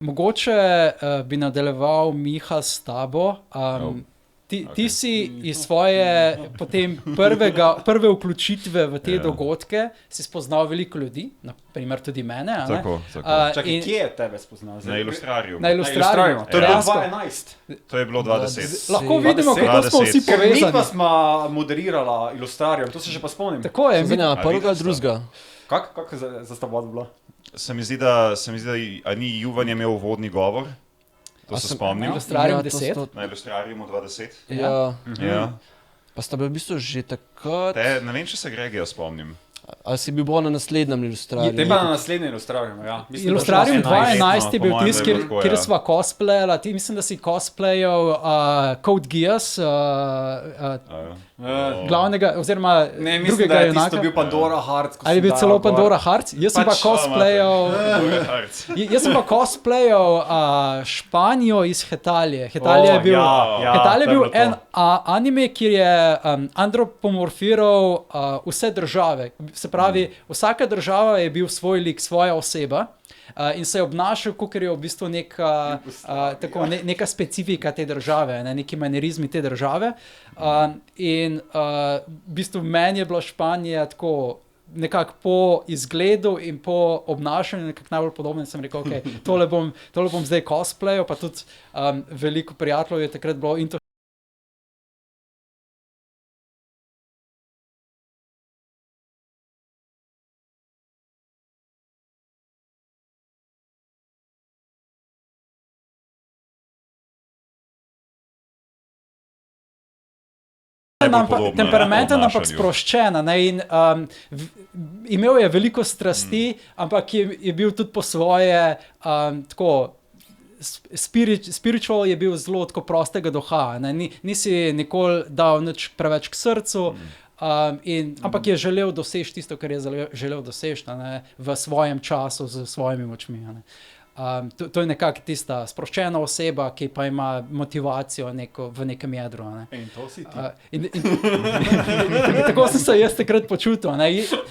Mogoče bi nadaljeval Miha s tabo. Ti si iz svoje potem prve vključitve v te dogodke si spoznal veliko ljudi, naprimer tudi mene. Tako. Čakaj, kje je tebe spoznal? Na Ilustrariumu. Na Ilustrariumu. To je bilo 2011. To je bilo 2010. Lahko vidimo, kako smo vsi povezani. Ker mi pa smo moderirala Ilustrarium, to se še pa spomnim. Tako je. Prvega, drugega. Kako za sta bila? Se mi zdi, da ni Juvan je imel uvodni govor. To se spomnim. Ilustrarium 10. Na Ilustrariumu 20. Ja. Pa sta bila v bistvu že takrat... Ne vem, če se Gregija spomnim. Ali si bil bolj na naslednjem Ilustrariumu? Te pa na naslednjem Ilustrariumu, ja. Ilustrarium 2011 je bil tisti, kjer sva cosplayala. Ti mislim, da si cosplayal Code Geass, glavnega, oziroma drugega junaka. Ne, mislim, da je tisto bil Pandora Hearts. Ali je bil celo Pandora Hearts? Jaz sem pa cosplayal Španijo iz Hetalije. Hetalija je bil en anime, kjer je antropomorfiral vse države. Se pravi, vsaka država je bil svoj lik, svoja oseba in se je obnašal, kakor je v bistvu neka specifika te države, neki manierizmi te države. In v bistvu meni je bila Španija tako nekako po izgledu in po obnašanju nekako najbolj podobno. Sem rekel, ok, tole bom zdaj cosplayal, pa tudi veliko prijateljev je takrat bilo into temperamenten, ampak sproščen. In imel je veliko strasti, ampak je bil tudi po svoje tako spiritual, je bil zelo tako prostega duha. Nisi nikoli dal nič preveč k srcu, ampak je želel doseči tisto, kar je želel doseči v svojem času z svojimi močmi. To je nekako tista sproščena oseba, ki pa ima motivacijo v nekem jedru. In to si ti. Tako sem se jaz takrat počutil.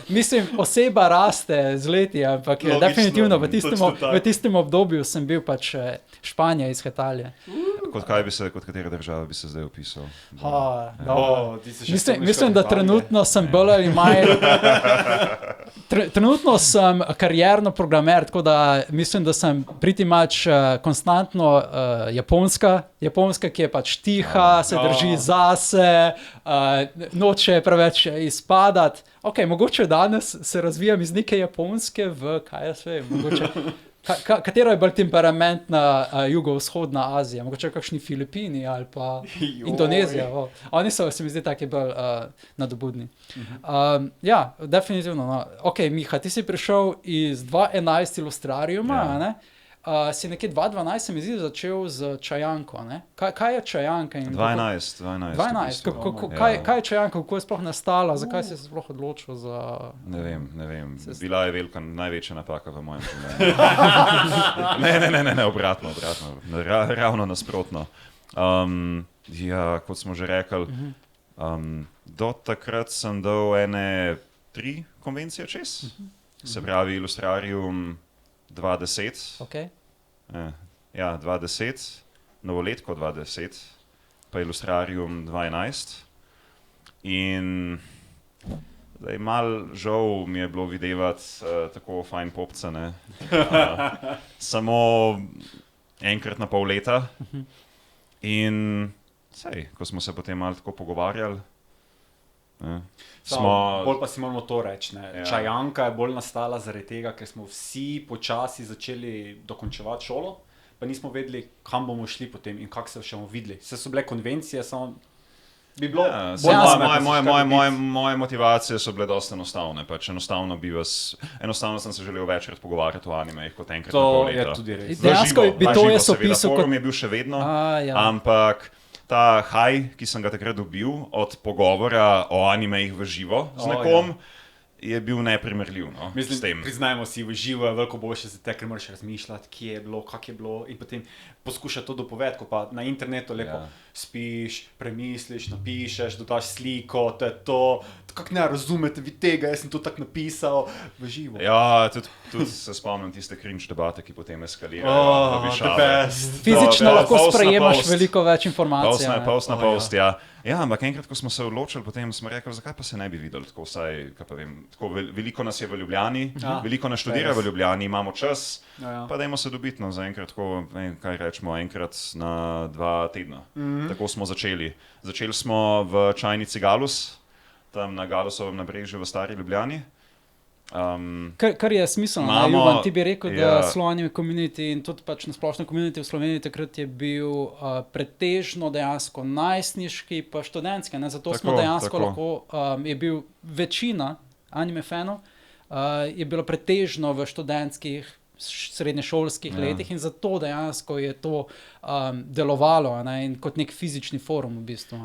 Mislim, oseba raste z leti, ampak definitivno v tistem obdobju sem bil pač Španija iz Hetalije. Kot katera država bi se zdaj opisal? Mislim, da trenutno sem bolj ali manj... Trenutno sem karierno programer, tako da mislim, da sem pretty much konstantno japonska, ki je pač tiha, se drži zase, noče preveč izpadati. Ok, mogoče danes se razvijam iz neke japonske v, kaj jaz vem, mogoče... Katera je bolj temperamentna jugovzhodna Azija? Mogoče kakšni Filipini ali pa Indonezija. Oni so, se mi zdi, taki bolj nadobudni. Ja, definitivno. Ok, Miha, ti si prišel iz 2011 Ilustrariuma, ne? Si nekje 2012, se mi zdi, začel z Čajanko, ne? Kaj je Čajanka? 2012. Kaj je Čajanka? Kako je sploh nastala? Zakaj si se sploh odločil za... Ne vem. Bila je velika, največja napaka v mojem življenju. Ne, obratno. Ravno nasprotno. Ja, kot smo že rekli, do takrat sem dal 3 konvencije čez. Se pravi, Ilustrarium 2010. Okay. Ja, 2010, novoletko 2010, pa Ilustrarium 2011. In zdaj malo žal mi je bilo videvati tako fajn popce, ne. Samo enkrat na pol leta. In ko smo se potem malo tako pogovarjali, bolj pa si moramo to reči. Čajanka je bolj nastala zaradi tega, ker smo vsi počasi začeli dokončevati šolo, pa nismo vedeli, kam bomo šli potem in kako se še bomo videli. Vse so bile konvencije, samo bi bilo... Moje motivacije so bile dosti enostavne. Enostavno sem se želel večkrat pogovarjati o animejih kot enkrat na pol leta. To je tudi res. Dejansko bi to jaz opisal kot... Forum je bil še vedno, ampak... Ta high, ki sem ga takrat dobil od pogovora o animejih v živo z nekom, je bil neprimerljiv, no, s Mislim, tem. priznajmo si, v živo je veliko boljše za te, ker moraš razmišljati, kje je bilo, kak je bilo in potem poskušati to dopovedati, ko pa na internetu lepo spiš, premisliš, napišeš, dodaš sliko, to je to, kako ne razumete vi tega, jaz sem to tako napisal, v živo. Ja, tudi se spomnim tiste cringe debate, ki potem eskalirajo. the best. Fizično lahko post na sprejemaš post. veliko več informacij. a ne. Post na post, ja. Ja, ampak enkrat, ko smo se odločili, potem smo rekli, zakaj pa se ne bi videli tako vsaj, kaj pa vem, tako veliko nas je v Ljubljani, veliko nas študira v Ljubljani, imamo čas, pa dajmo se dobiti, no, za enkrat tako, kaj rečemo, enkrat na 2 tedna. Tako smo začeli. Začeli smo v čajnici Galus, tam na Galusovem nabrežju v Stari Ljubljani. Kar je smiselno, Juvan, ti bi rekel, da Slovenija community in tudi pač na splošno community v Sloveniji takrat je bil pretežno dejansko najstniški pa študentski, ne? Zato smo dejansko lahko, je bil večina anime fanov, je bilo pretežno v študentskih srednješolskih letih in zato dejansko je to delovalo, ne? In kot nek fizični forum v bistvu.